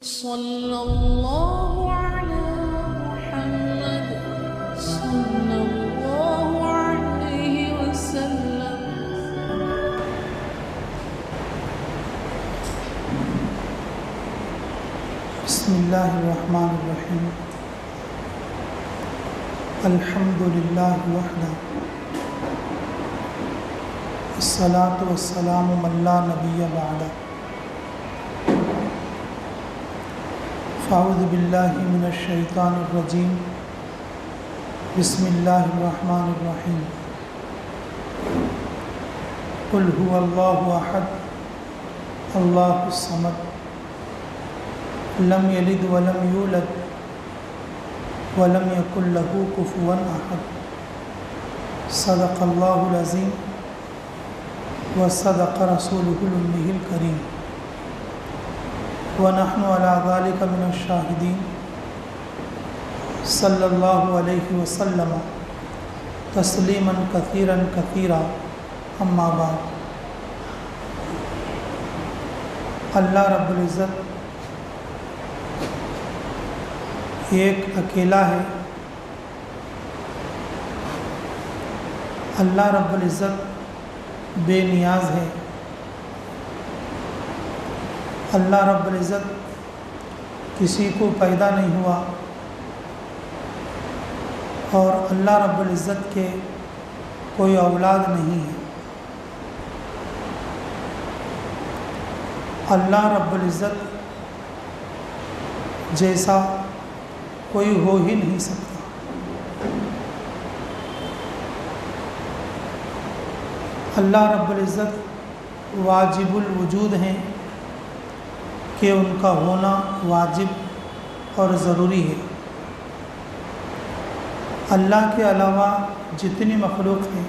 صلى الله على محمد صلى الله عليه وسلم. بسم الله الرحمن الرحيم. الحمد لله وحده الصلاة والسلام من لا نبي بعده. أعوذ بالله من الشيطان الرجيم. بسم الله الرحمن الرحيم. قل هو الله أحد الله الصمد لم يلد ولم يولد ولم يكن له كفوا أحد. صدق الله العظيم وصدق رسوله الأمي الكريم ونحن على ذلك من الشاهدين. صلی اللہ علیہ وسلم تسلیما کثیرا کثیرا. اما بعد. اللہ رب العزت ایک اکیلا ہے. اللہ رب العزت بے نیاز ہے. اللہ رب العزت کسی کو پیدا نہیں ہوا اور اللہ رب العزت کے کوئی اولاد نہیں ہے. اللہ رب العزت جیسا کوئی ہو ہی نہیں سکتا. اللہ رب العزت واجب الوجود ہیں کہ ان کا ہونا واجب اور ضروری ہے. اللہ کے علاوہ جتنی مخلوق ہے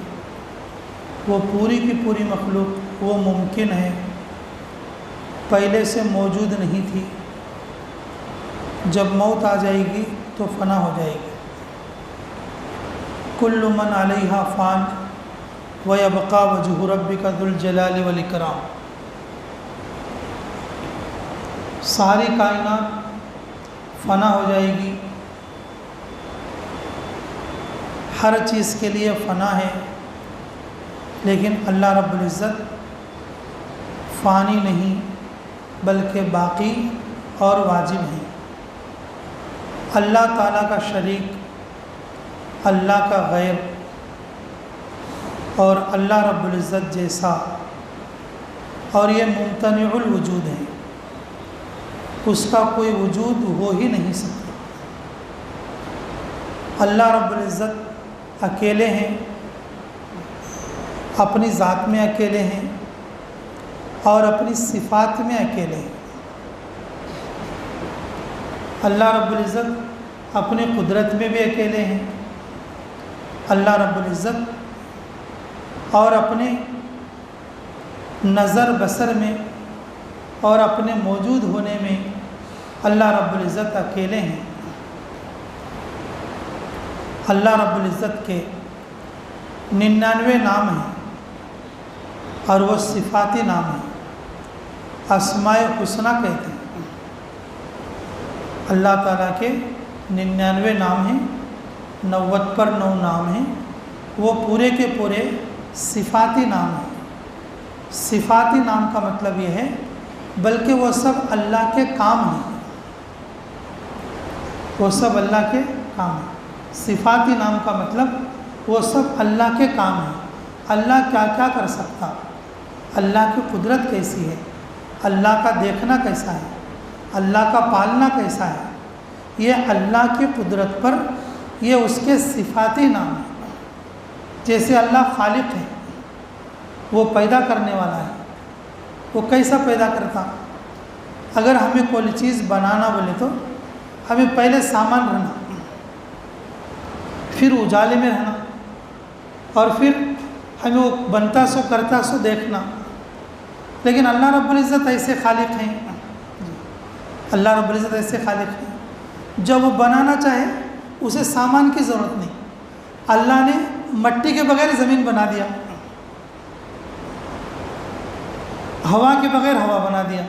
وہ پوری کی پوری مخلوق وہ ممکن ہے پہلے سے موجود نہیں تھی. جب موت آ جائے گی تو فنا ہو جائے گی. کل من علیہا فان ویبقی وجہ ربک ذو الجلال والاکرام. ساری کائنات فنا ہو جائے گی. ہر چیز کے لیے فنا ہے لیکن اللہ رب العزت فانی نہیں بلکہ باقی اور واجب ہے. اللہ تعالیٰ کا شریک، اللہ کا غیر اور اللہ رب العزت جیسا اور یہ ممتنع الوجود ہے. اس کا کوئی وجود ہو ہی نہیں سکتا. اللہ رب العزت اکیلے ہیں، اپنی ذات میں اکیلے ہیں اور اپنی صفات میں اکیلے ہیں. اللہ رب العزت اپنی قدرت میں بھی اکیلے ہیں. اللہ رب العزت اور اپنے نظر بصر میں اور اپنے موجود ہونے میں اللہ رب العزت اکیلے ہیں. اللہ رب العزت کے 99 نام ہیں اور وہ صفاتی نام ہیں. اسماء حسنہ کہتے ہیں. اللہ تعالیٰ کے 99 نام ہیں، 90 پر 9 نام ہیں. وہ پورے کے پورے صفاتی نام ہیں. صفاتی نام کا مطلب یہ ہے بلکہ وہ سب اللہ کے کام ہیں. وہ سب اللہ کے کام ہیں. صفاتی نام کا مطلب وہ سب اللہ کے کام ہیں. اللہ کیا کیا کر سکتا، اللہ کی قدرت کیسی ہے، اللہ کا دیکھنا کیسا ہے، اللہ کا پالنا کیسا ہے، یہ اللہ کی قدرت پر یہ اس کے صفاتی نام ہیں. جیسے اللہ خالق ہے، وہ پیدا کرنے والا ہے. وہ کیسا پیدا کرتا؟ اگر ہمیں کوئی چیز بنانا بولے تو ہمیں پہلے سامان رہنا، پھر اجالے میں رہنا اور پھر ہمیں وہ بنتا سو کرتا سو دیکھنا. لیکن اللہ رب العزت ایسے خالق ہیں. اللہ رب العزت ایسے خالق ہیں جب وہ بنانا چاہے اسے سامان کی ضرورت نہیں. اللہ نے مٹی کے بغیر زمین بنا دیا، ہوا کے بغیر ہوا بنا دیا.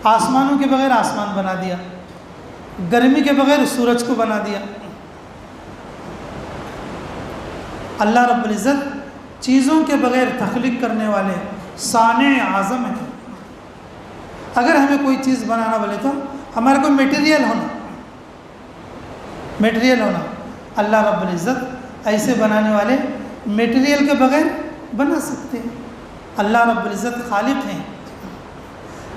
آسمانوں کے بغیر آسمان بنا دیا، گرمی کے بغیر سورج کو بنا دیا۔ اللہ رب العزت چیزوں کے بغیر تخلیق کرنے والے صانع اعظم ہیں۔ اگر ہمیں کوئی چیز بنانا بولے تو ہمارا کوئی میٹیریل ہونا، اللہ رب العزت ایسے بنانے والے میٹیریل کے بغیر بنا سکتے ہیں۔ اللہ رب العزت خالق ہیں،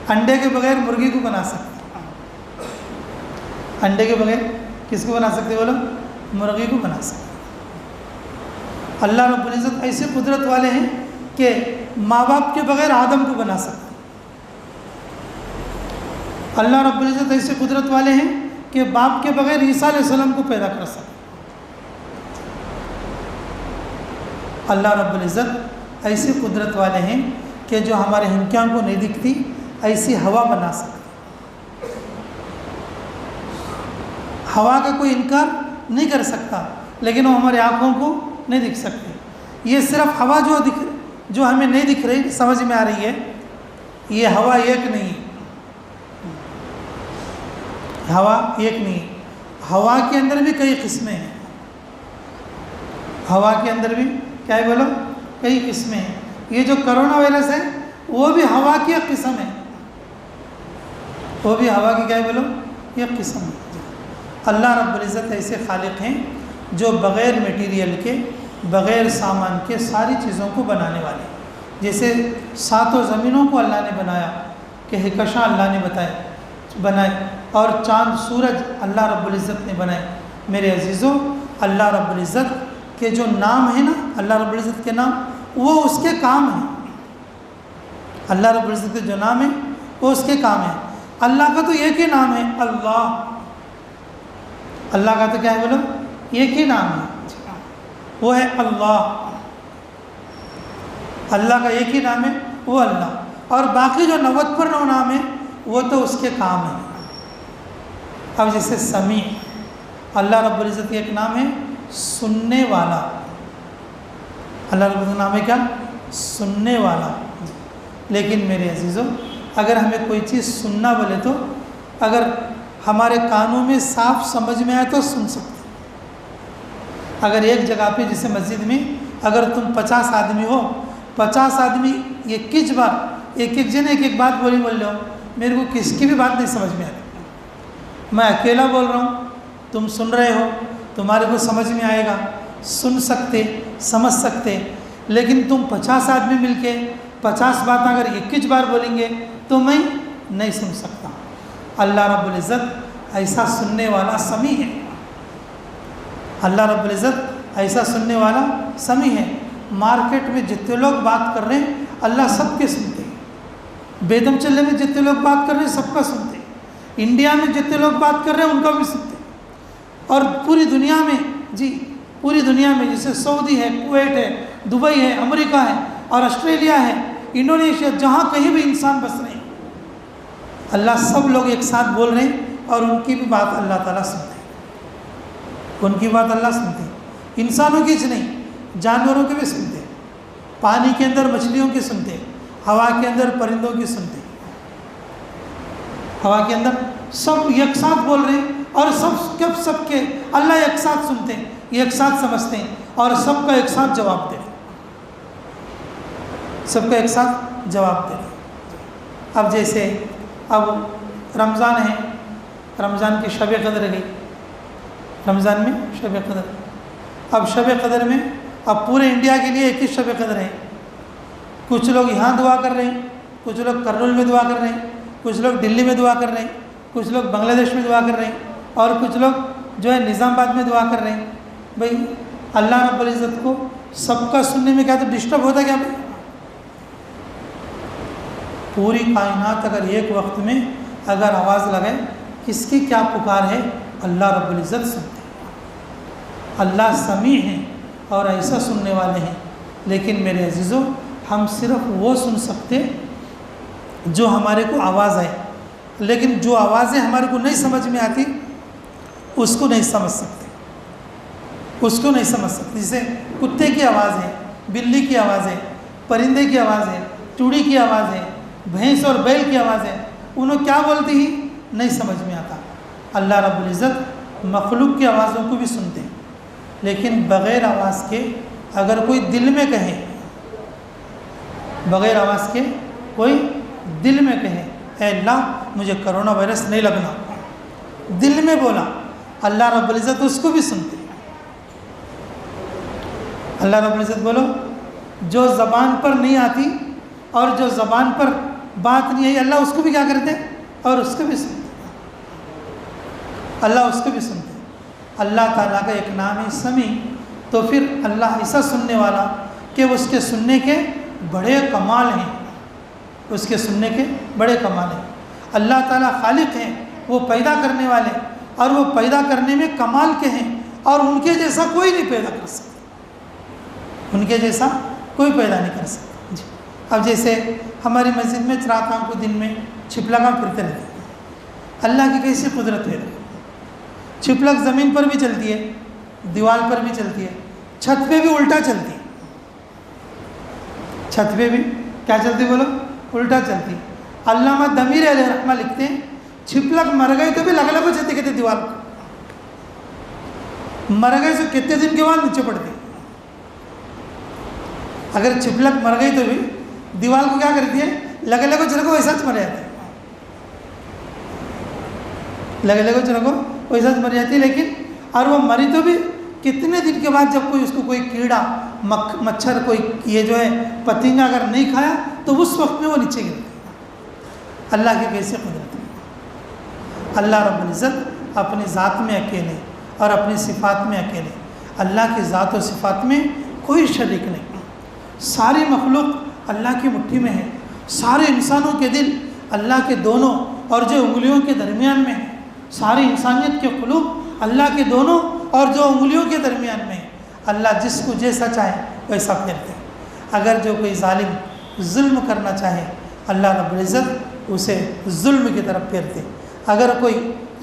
انڈے کے بغیر مرغی کو بنا سکتے ہیں، انڈے کے بغیر کس کو بنا سکتے بولو؟ مرغی کو بنا سکتے ہیں۔ اللہ رب العزت ایسے قدرت والے ہیں کہ ماں باپ کے بغیر آدم کو بنا سکتے ہیں۔ اللہ رب العزت ایسے قدرت والے ہیں کہ باپ کے بغیر عیسیٰ علیہ السلام کو پیدا کر سکتے ہیں۔ اللہ رب العزت ایسی قدرت والے ہیں کہ جو ہمارے ہنکیاں کو نہیں دکھتی ایسی ہوا بنا سکتے۔ ہوا کا کوئی انکار نہیں کر سکتا، لیکن وہ ہمارے آنکھوں کو نہیں دکھ سکتی۔ یہ صرف ہوا جو ہمیں نہیں دکھ رہی، سمجھ میں آ رہی ہے، یہ ہوا ایک نہیں، ہوا ایک نہیں، ہوا کے اندر بھی کئی قسمیں ہیں، ہوا کے اندر بھی کیا ہے بولو؟ کئی قسمیں ہیں۔ یہ جو کرونا وائرس ہے وہ بھی ہوا کی ایک قسم ہے، وہ بھی ہوا کی کیا ہے بولو؟ ایک قسم ہے۔ اللہ رب العزت ایسے خالق ہیں جو بغیر میٹیریل کے، بغیر سامان کے ساری چیزوں کو بنانے والے ہیں۔ جیسے ساتوں زمینوں کو اللہ نے بنایا، کہ کہکشاں اللہ نے بنائے، اور چاند سورج اللہ رب العزت نے بنائے۔ میرے عزیزوں، اللہ رب العزت کے جو نام ہیں نا، اللہ رب العزت کے نام، وہ اس کے کام ہیں۔ اللہ رب العزت کے جو نام ہیں وہ اس کے کام ہیں۔ اللہ کا تو ایک ہی نام ہے، اللہ۔ اللہ کا تو کیا ہے بولو؟ ایک ہی نام ہے، وہ ہے اللہ۔ اللہ کا ایک ہی نام ہے، وہ اللہ، اور باقی جو 90 نام ہیں وہ تو اس کے کام ہیں۔ اب جیسے سمیع، اللہ رب العزت کا ایک نام ہے سننے والا۔ اللہ رب العزت کا نام ہے کیا؟ سننے والا۔ لیکن میرے عزیزوں، اگر ہمیں کوئی چیز سننا بولے تو اگر ہمارے کانوں میں صاف سمجھ میں آئے تو سن سکتے۔ اگر ایک جگہ پہ جیسے مسجد میں اگر تم 50 آدمی ہو، 50 آدمی یہ کچھ بار ایک جن ایک بات بول لو، میرے کو کس کی بھی بات نہیں سمجھ میں آتی، میں اکیلا بول رہا ہوں، تم سن رہے ہو، تمہارے کو سمجھ میں آئے گا، سن سکتے، سمجھ سکتے۔ لیکن تم 50 آدمی مل کے 50 باتیں اگر ایک بار بولیں گے تو میں نہیں سن سکتا۔ اللہ رب العزت ایسا سننے والا سمیع ہے۔ اللہ رب العزت ایسا سننے والا سمیع ہے۔ مارکیٹ میں جتنے لوگ بات کر رہے ہیں اللہ سب کے سنتے ہیں۔ بیدم چلے میں جتنے لوگ بات کر رہے ہیں سب کا سنتے ہیں۔ انڈیا میں جتنے لوگ بات کر رہے ہیں ان کا بھی سنتے ہیں۔ اور پوری دنیا میں، جی پوری دنیا میں، جیسے سعودی ہے، کویت ہے، دبئی ہے، امریکہ ہے، اور آسٹریلیا ہے، انڈونیشیا، جہاں کہیں بھی انسان بس رہے ہیں، اللہ سب لوگ ایک ساتھ بول رہے ہیں اور ان کی بھی بات اللہ تعالیٰ سنتے ہیں۔ ان کی بات اللہ سنتے ہیں، انسانوں کی نہیں، جانوروں کی بھی سنتے ہیں، پانی کے اندر مچھلیوں کی سنتے ہیں، ہوا کے اندر پرندوں کی سنتے ہیں۔ ہوا کے اندر سب ایک ساتھ بول رہے ہیں اور سب کے اللہ ایک ساتھ سنتے ہیں، ایک ساتھ سمجھتے ہیں اور سب کا ایک ساتھ جواب دیتے ہیں، سب کا ایک ساتھ جواب دیتے ہیں۔ اب جیسے اب رمضان ہے، رمضان کی شب قدر گئی، رمضان میں شب قدر، اب شب قدر میں اب پورے انڈیا کے لیے ایک ہی شب قدر ہے۔ کچھ لوگ یہاں دعا کر رہے ہیں، کچھ لوگ کرنول میں دعا کر رہے ہیں، کچھ لوگ دلی میں دعا کر رہے ہیں، کچھ لوگ بنگلہ دیش میں دعا کر رہے ہیں، اور کچھ لوگ جو ہے نظام آباد میں دعا کر رہے ہیں۔ بھائی اللہ رب العزت کو سب کا سننے میں کیا تو ڈسٹرب ہوتا کیا بھائی؟ پوری کائنات اگر ایک وقت میں اگر آواز لگائے، کس کی کیا پکار ہے، اللہ رب العزت سنتے ہیں۔ اللہ سمیع ہیں اور ایسا سننے والے ہیں۔ لیکن میرے عزیزوں، ہم صرف وہ سن سکتے جو ہمارے کو آواز آئے، لیکن جو آوازیں ہمارے کو نہیں سمجھ میں آتی اس کو نہیں سمجھ سکتے، اس کو نہیں سمجھ سکتے۔ جیسے کتے کی آواز ہے، بلی کی آواز ہے، پرندے کی آواز ہے، چوڑی کی آواز ہے، بھینس اور بیل کی آواز ہے، انہوں کیا بولتے ہی نہیں سمجھ میں آتا۔ اللہ رب العزت مخلوق کی آوازوں کو بھی سنتے ہیں، لیکن بغیر آواز کے اگر کوئی دل میں کہے، بغیر آواز کے کوئی دل میں کہے اے اللہ مجھے کرونا وائرس نہیں لگنا، دل میں بولا، اللہ رب العزت اس کو بھی سنتے ہیں۔ اللہ رب العزت بولو جو زبان پر نہیں آتی اور جو زبان پر بات نہیں آئی، اللہ اس کو بھی کیا کرتے ہیں؟ اور اس کو بھی سنتے ہیں، اللہ اس کو بھی سنتے ہیں۔ اللہ تعالیٰ کا ایک نام ہے سمیع، تو پھر اللہ ایسا سننے والا کہ اس کے سننے کے بڑے کمال ہیں، اس کے سننے کے بڑے کمال ہیں۔ اللہ تعالیٰ خالق ہیں، وہ پیدا کرنے والے، اور وہ پیدا کرنے میں کمال کے ہیں، اور ان کے جیسا کوئی نہیں پیدا کر سکتا، ان کے جیسا کوئی پیدا نہیں کر سکتا جی۔ اب جیسے ہماری مسجد میں چراغاں کو دن میں چھپلگاں پھرتے رہتے ہیں، اللہ کی کیسی قدرت ہے۔ چھپلک زمین پر بھی چلتی ہے، دیوار پر بھی چلتی ہے، چھت پہ بھی الٹا چلتی ہے، چھت پہ بھی کیا چلتی بولو؟ الٹا چلتی ہے۔ علامہ دمیر علیہ رحمہ لکھتے ہیں چھپلک مر گئی تو بھی لگ لگو چلتے کہتے دیوار کو، مر گئے تو کتنے دن کے بعد نیچے پڑتے۔ اگر چھپلک مر گئی تو بھی دیوار کو کیا کرتی ہے؟ لگے لگو چلو ویسا مر جاتی ہے، لگے لگو چلو ویسا مر جاتی ہے، لیکن اور وہ مری تو بھی کتنے دن کے بعد، جب کوئی اس کو کوئی کیڑا مچھر کوئی یہ جو ہے پتنگا اگر نہیں کھایا تو اس وقت میں وہ نیچے گرتی ہے۔ اللہ کی کیسی قدرت ہے۔ اللہ رب العزت اپنی ذات میں اکیلے اور اپنی صفات میں اکیلے، اللہ کی ذات و صفات میں کوئی شریک نہیں۔ ساری مخلوق اللہ کی مٹھی میں ہے، سارے انسانوں کے دل اللہ کے دونوں اور جو انگلیوں کے درمیان میں ہے، ساری انسانیت کے قلوب اللہ کے دونوں اور جو انگلیوں کے درمیان میں ہے۔ اللہ جس کو جیسا چاہے ویسا پھیرتے ہیں۔ اگر جو کوئی ظالم ظلم کرنا چاہے اللہ رب العزت اسے ظلم کی طرف پھیرتے، اگر کوئی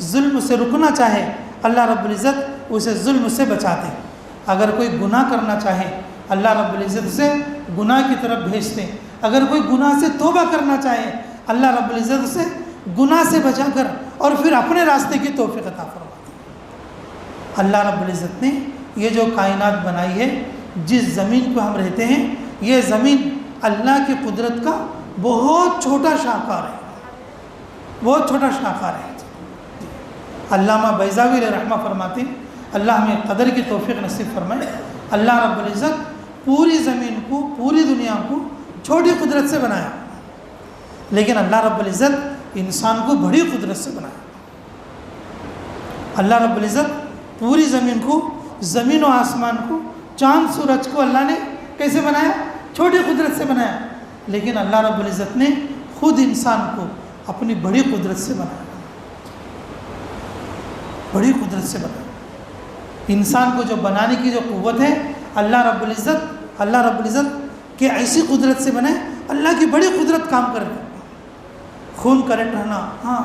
ظلم سے رکنا چاہے اللہ رب العزت اسے ظلم سے بچاتے، اگر کوئی گناہ کرنا چاہے اللہ رب العزت اسے گناہ کی طرف بھیجتے، اگر کوئی گناہ سے توبہ کرنا چاہے اللہ رب العزت اسے گناہ سے بچا کر اور پھر اپنے راستے کی توفیق عطا فرماتے۔ اللہ رب العزت نے یہ جو کائنات بنائی ہے، جس زمین پہ ہم رہتے ہیں، یہ زمین اللہ کی قدرت کا بہت چھوٹا شاہکار ہے، بہت چھوٹا شاہکار ہے۔ علامہ بیضاوی علیہ رحمہ فرماتے ہیں اللہ ہمیں قدر کی توفیق نصیب فرمائے، اللہ رب العزت پوری زمین کو، پوری دنیا کو چھوٹی قدرت سے بنایا، لیکن اللہ رب العزت انسان کو بڑی قدرت سے بنایا۔ اللہ رب العزت پوری زمین کو، زمین و آسمان کو، چاند سورج کو اللہ نے کیسے بنایا؟ چھوٹی قدرت سے بنایا، لیکن اللہ رب العزت نے خود انسان کو اپنی بڑی قدرت سے بنایا، بڑی قدرت سے بنایا۔ انسان کو جو بنانے کی جو قوت ہے اللہ رب العزت کہ ایسی قدرت سے بنے، اللہ کی بڑی قدرت کام کر رہی ہے۔ خون کریکٹ رہنا، ہاں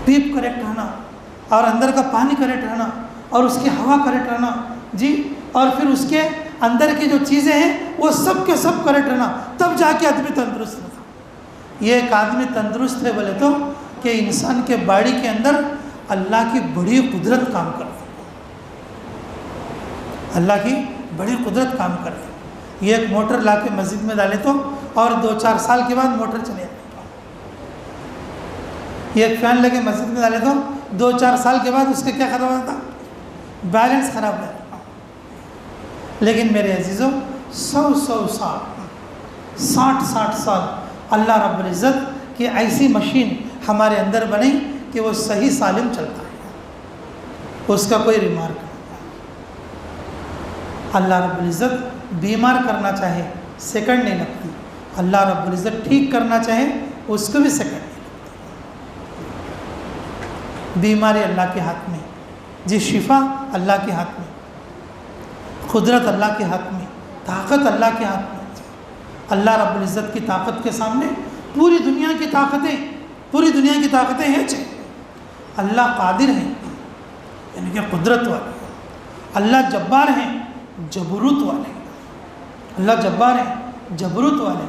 پیپ کریکٹ رہنا، اور اندر کا پانی کریکٹ رہنا، اور اس کی ہوا کریکٹ رہنا جی، اور پھر اس کے اندر کی جو چیزیں ہیں وہ سب کے سب کریکٹ رہنا، تب جا کے آدمی تندرست رہتا۔ یہ ایک آدمی تندرست ہے بولے تو کہ انسان کے باڈی کے اندر اللہ کی بڑی قدرت کام کرتی، اللہ کی بڑی قدرت کام کرتی۔ یہ ایک موٹر لا کے مسجد میں ڈالے تو اور 2-4 سال کے بعد موٹر چلے جاتی، یہ ایک فین لگے مسجد میں ڈالے تو 2-4 سال کے بعد اس کے کیا خراب ہوتا؟ بیلنس خراب ہو جاتا۔ لیکن میرے عزیزوں 100 سال، 60 سال اللہ رب العزت کی ایسی مشین ہمارے اندر بنی کہ وہ صحیح سالم چلتا ہے، اس کا کوئی ریمارک نہیں۔ اللہ رب العزت بیمار کرنا چاہے سیکنڈ نہیں لگتی، اللہ رب العزت ٹھیک کرنا چاہے اس کو بھی سیکنڈ نہیں لگتی۔ بیماری اللہ کے ہاتھ میں جی، شفا اللہ کے ہاتھ میں، قدرت اللہ کے ہاتھ میں، طاقت اللہ کے ہاتھ میں۔ اللہ رب العزت کی طاقت کے سامنے پوری دنیا کی طاقتیں ہیں چاہیے۔ اللہ قادر ہیں یعنی کہ قدرت والے، اللہ جبار ہیں جبروت والے، اللہ جبار ہیں جبروت والے،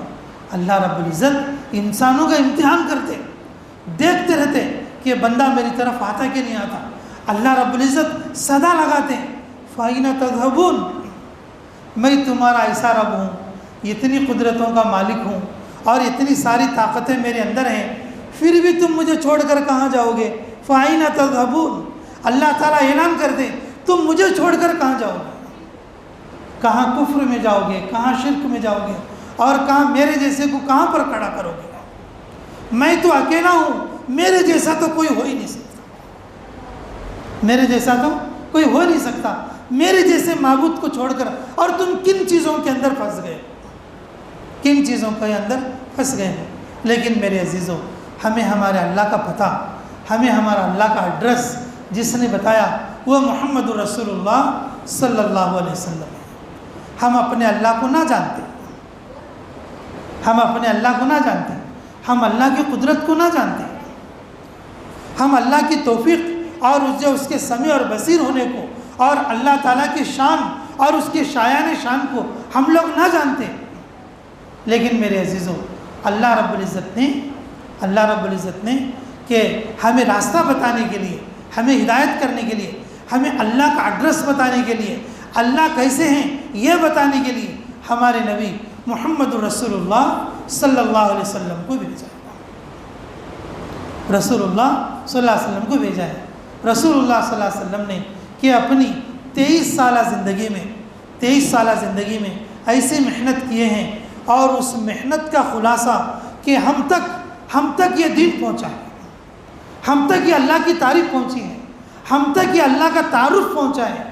اللہ رب العزت انسانوں کا امتحان کرتے، دیکھتے رہتے کہ بندہ میری طرف آتا کہ نہیں آتا۔ اللہ رب العزت صدا لگاتے فَأَيْنَ تَذْهَبُونَ، میں تمہارا ایسا رب ہوں، اتنی قدرتوں کا مالک ہوں اور اتنی ساری طاقتیں میرے اندر ہیں، پھر بھی تم مجھے چھوڑ کر کہاں جاؤ گے؟ فَأَيْنَ تَذْهَبُونَ، اللہ تعالیٰ اعلان کر دے تم مجھے چھوڑ کر کہاں جاؤ گے؟ کہاں کفر میں جاؤ گے، کہاں شرک میں جاؤ گے، اور کہاں میرے جیسے کو کہاں پر کھڑا کرو گے؟ میں تو اکیلا ہوں، میرے جیسا تو کوئی ہو ہی نہیں سکتا، میرے جیسا تو کوئی ہو نہیں سکتا، میرے جیسے معبود کو چھوڑ کر۔ اور تم کن چیزوں کے اندر پھنس گئے، کن چیزوں کے اندر پھنس گئے ہیں۔ لیکن میرے عزیزوں، ہمیں ہمارے اللہ کا پتہ، ہمیں ہمارا اللہ کا ایڈریس جس نے بتایا وہ محمد رسول اللہ صلی اللہ علیہ وسلم ہے۔ ہم اپنے اللہ کو نہ جانتے، ہم اپنے اللہ کو نہ جانتے، ہم اللہ کی قدرت کو نہ جانتے، ہم اللہ کی توفیق اور اس کے سمیع اور بصیر ہونے کو اور اللہ تعالیٰ کی شان اور اس کے شایان شان کو ہم لوگ نہ جانتے۔ لیکن میرے عزیزوں، اللہ رب العزت نے کہ ہمیں راستہ بتانے کے لیے، ہمیں ہدایت کرنے کے لیے، ہمیں اللہ کا ایڈریس بتانے کے لیے، اللہ کیسے ہیں یہ بتانے کے لیے ہمارے نبی محمد رسول اللہ صلی اللہ علیہ وسلم کو بھیجا ہے۔ رسول اللہ صلی اللہ علیہ وسلم کو بھیجا ہے۔ رسول اللہ صلی اللہ علیہ وسلم نے کہ اپنی 23 سالہ زندگی میں ایسی محنت کیے ہیں، اور اس محنت کا خلاصہ کہ ہم تک یہ دین پہنچا ہے، ہم تک یہ اللہ کی تعریف پہنچی ہے، ہم تک یہ اللہ کا تعارف پہنچا ہے۔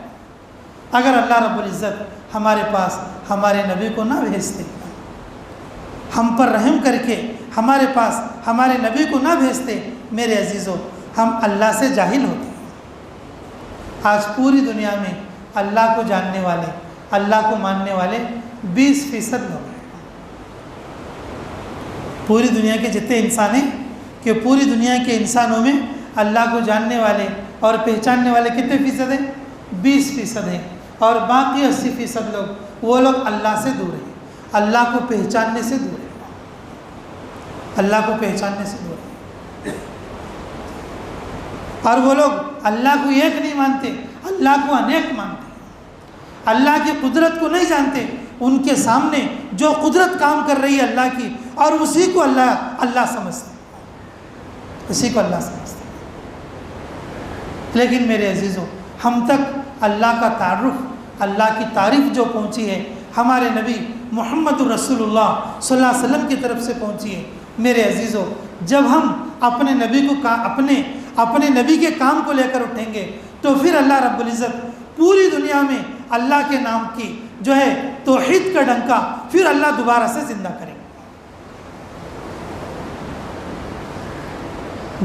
اگر اللہ رب العزت ہمارے پاس ہمارے نبی کو نہ بھیجتے، ہم پر رحم کر کے ہمارے پاس ہمارے نبی کو نہ بھیجتے، میرے عزیزوں، ہم اللہ سے جاہل ہوتے۔ آج پوری دنیا میں اللہ کو جاننے والے، اللہ کو ماننے والے 20% لوگ ہیں۔ پوری دنیا کے جتنے انسان ہیں کہ پوری دنیا کے انسانوں میں اللہ کو جاننے والے اور پہچاننے والے کتنے فیصد ہیں؟ 20% ہیں، اور باقی 80% لوگ، وہ لوگ اللہ سے دور ہیں، اللہ کو پہچاننے سے دور ہیں، اللہ کو پہچاننے سے دور ہیں۔ اور وہ لوگ اللہ کو ایک نہیں مانتے، اللہ کو انیک مانتے، اللہ کی قدرت کو نہیں جانتے۔ ان کے سامنے جو قدرت کام کر رہی ہے اللہ کی، اور اسی کو اللہ سمجھتے، اسی کو اللہ سمجھتے۔ لیکن میرے عزیزوں، ہم تک اللہ کا تعارف، اللہ کی تعریف جو پہنچی ہے ہمارے نبی محمد رسول اللہ صلی اللہ علیہ وسلم کی طرف سے پہنچی ہے۔ میرے عزیزوں، جب ہم اپنے نبی کے کام کو لے کر اٹھیں گے تو پھر اللہ رب العزت پوری دنیا میں اللہ کے نام کی جو ہے توحید کا ڈنکا پھر اللہ دوبارہ سے زندہ کریں گے۔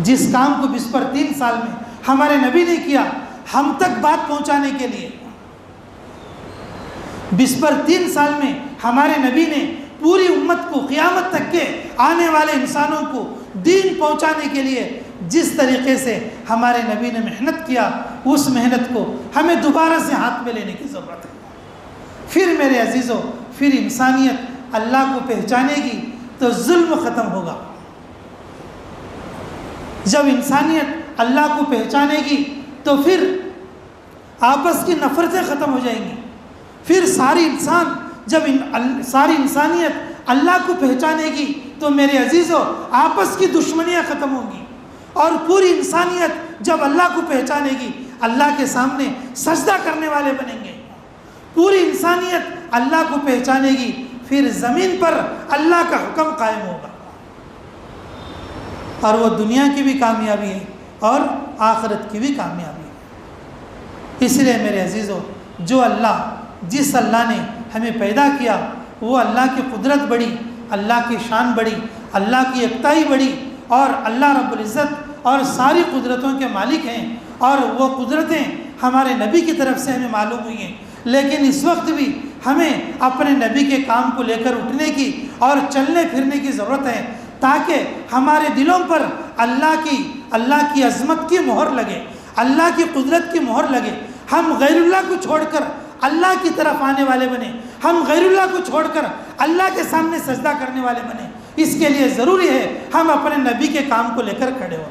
جس کام کو 23 سال میں ہمارے نبی نے کیا ہم تک بات پہنچانے کے لیے، 23 سال میں ہمارے نبی نے پوری امت کو، قیامت تک کے آنے والے انسانوں کو دین پہنچانے کے لیے جس طریقے سے ہمارے نبی نے محنت کیا، اس محنت کو ہمیں دوبارہ سے ہاتھ میں لینے کی ضرورت ہے۔ پھر میرے عزیزوں، پھر انسانیت اللہ کو پہچانے گی تو ظلم ختم ہوگا۔ جب انسانیت اللہ کو پہچانے گی تو پھر آپس کی نفرتیں ختم ہو جائیں گی۔ پھر ساری انسانیت اللہ کو پہچانے گی تو میرے عزیزوں آپس کی دشمنیاں ختم ہوں گی، اور پوری انسانیت جب اللہ کو پہچانے گی اللہ کے سامنے سجدہ کرنے والے بنیں گے۔ پوری انسانیت اللہ کو پہچانے گی، پھر زمین پر اللہ کا حکم قائم ہوگا، اور وہ دنیا کی بھی کامیابی ہے اور آخرت کی بھی کامیابی ہے۔ اس لیے میرے عزیزوں، جس اللہ نے ہمیں پیدا کیا وہ اللہ کی قدرت بڑی، اللہ کی شان بڑی، اللہ کی یکتائی بڑی، اور اللہ رب العزت اور ساری قدرتوں کے مالک ہیں، اور وہ قدرتیں ہمارے نبی کی طرف سے ہمیں معلوم ہوئی ہیں۔ لیکن اس وقت بھی ہمیں اپنے نبی کے کام کو لے کر اٹھنے کی اور چلنے پھرنے کی ضرورت ہے، تاکہ ہمارے دلوں پر اللہ کی عظمت کی مہر لگے، اللہ کی قدرت کی مہر لگے۔ ہم غیر اللہ کو چھوڑ کر اللہ کی طرف آنے والے بنے، ہم غیر اللہ کو چھوڑ کر اللہ کے سامنے سجدہ کرنے والے بنیں، اس کے لیے ضروری ہے ہم اپنے نبی کے کام کو لے کر کھڑے ہوں۔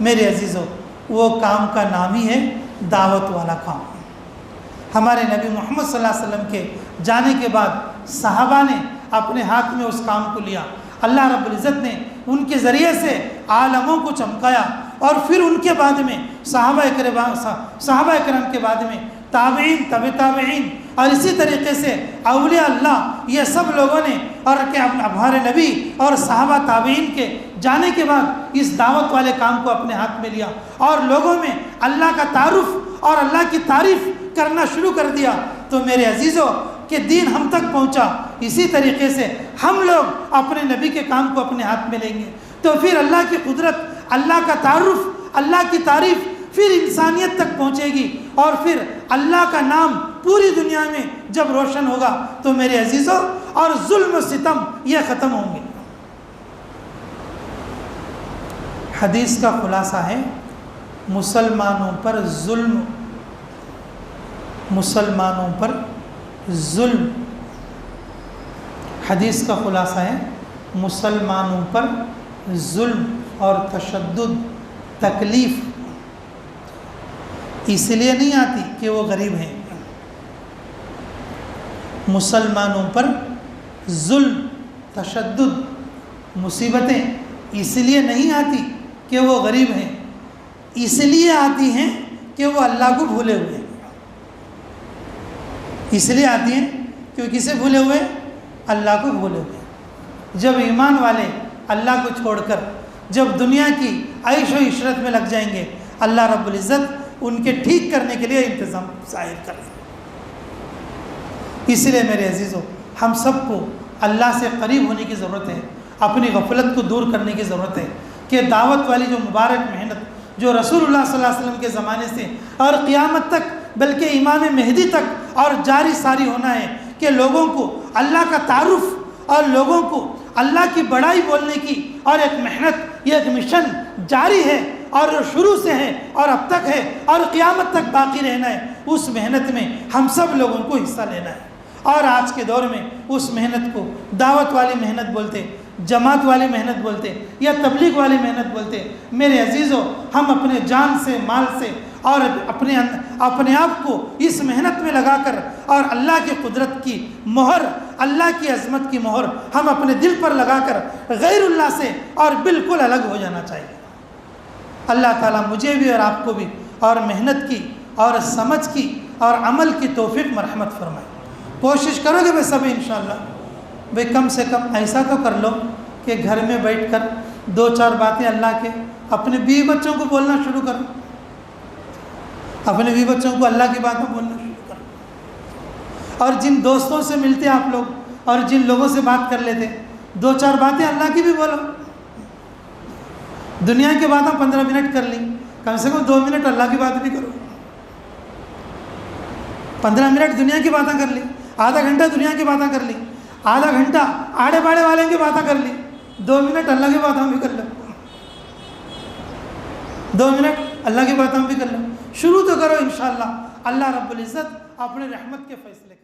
میرے عزیزو، وہ کام کا نام ہی ہے دعوت والا کام۔ ہمارے نبی محمد صلی اللہ علیہ وسلم کے جانے کے بعد صحابہ نے اپنے ہاتھ میں اس کام کو لیا، اللہ رب العزت نے ان کے ذریعے سے عالموں کو چمکایا، اور پھر ان کے بعد میں صحابہ کرام کے بعد میں تابعین، تبع تابعین، اور اسی طریقے سے اولیاء اللہ، یہ سب لوگوں نے، اور کہ ہمارے نبی اور صحابہ تابعین کے جانے کے بعد اس دعوت والے کام کو اپنے ہاتھ میں لیا، اور لوگوں میں اللہ کا تعارف اور اللہ کی تعریف کرنا شروع کر دیا۔ تو میرے عزیزوں کہ دین ہم تک پہنچا، اسی طریقے سے ہم لوگ اپنے نبی کے کام کو اپنے ہاتھ میں لیں گے تو پھر اللہ کی قدرت، اللہ کا تعارف، اللہ کی تعریف پھر انسانیت تک پہنچے گی، اور پھر اللہ کا نام پوری دنیا میں جب روشن ہوگا تو میرے عزیزوں اور ظلم و ستم یہ ختم ہوں گے۔ حدیث کا خلاصہ ہے مسلمانوں پر ظلم، مسلمانوں پر ظلم، حدیث کا خلاصہ ہے مسلمانوں پر ظلم اور تشدد، تکلیف اس لیے نہیں آتی کہ وہ غریب ہیں۔ مسلمانوں پر ظلم، تشدد، مصیبتیں اس لیے نہیں آتی کہ وہ غریب ہیں، اس لیے آتی ہیں کہ وہ اللہ کو بھولے ہوئے ہیں۔ اس لیے آتی ہیں کہ وہ کسے بھولے ہوئے؟ اللہ کو بھولے ہوئے۔ جب ایمان والے اللہ کو چھوڑ کر جب دنیا کی عیش و عشرت میں لگ جائیں گے، اللہ رب العزت ان کے ٹھیک کرنے کے لیے انتظام ظاہر کر دیں۔ اس لیے میرے عزیزوں، ہم سب کو اللہ سے قریب ہونے کی ضرورت ہے، اپنی غفلت کو دور کرنے کی ضرورت ہے کہ دعوت والی جو مبارک محنت جو رسول اللہ صلی اللہ علیہ وسلم کے زمانے سے اور قیامت تک، بلکہ امام مہدی تک اور جاری ساری ہونا ہے کہ لوگوں کو اللہ کا تعارف اور لوگوں کو اللہ کی بڑائی بولنے کی اور ایک محنت، یہ ایک مشن جاری ہے اور شروع سے ہے اور اب تک ہے اور قیامت تک باقی رہنا ہے۔ اس محنت میں ہم سب لوگوں کو حصہ لینا ہے، اور آج کے دور میں اس محنت کو دعوت والی محنت بولتے، جماعت والی محنت بولتے یا تبلیغ والی محنت بولتے۔ میرے عزیزوں، ہم اپنے جان سے، مال سے اور اپنے آپ کو اس محنت میں لگا کر اور اللہ کی قدرت کی مہر، اللہ کی عظمت کی مہر ہم اپنے دل پر لگا کر غیر اللہ سے اور بالکل الگ ہو جانا چاہیے۔ اللہ تعالیٰ مجھے بھی اور آپ کو بھی اور محنت کی اور سمجھ کی اور عمل کی توفیق مرحمت فرمائے۔ کوشش کرو گے بھائی سب انشاءاللہ، بھائی کم سے کم ایسا تو کر لو کہ گھر میں بیٹھ کر 2-4 باتیں اللہ کے اپنے بیوی بچوں کو بولنا شروع کرو، اپنے بیوی بچوں کو اللہ کی باتیں بولنا شروع کرو، اور جن دوستوں سے ملتے آپ لوگ اور جن لوگوں سے بات کر لیتے 2-4 باتیں اللہ کی بھی بولو۔ دنیا کی باتیں 15 منٹ کر لی، کم سے کم 2 منٹ اللہ کی بات بھی کرو۔ 15 منٹ دنیا کی باتیں کر لی، آدھا گھنٹہ دنیا کی باتیں کر لی، آدھا گھنٹہ آڑے باڑے والے کی باتیں کر لی، 2 منٹ اللہ کی باتیں بھی کر لو، 2 منٹ اللہ کی باتیں بھی کر لو۔ شروع تو کرو انشاءاللہ، اللہ رب العزت اپنے رحمت کے فیصلے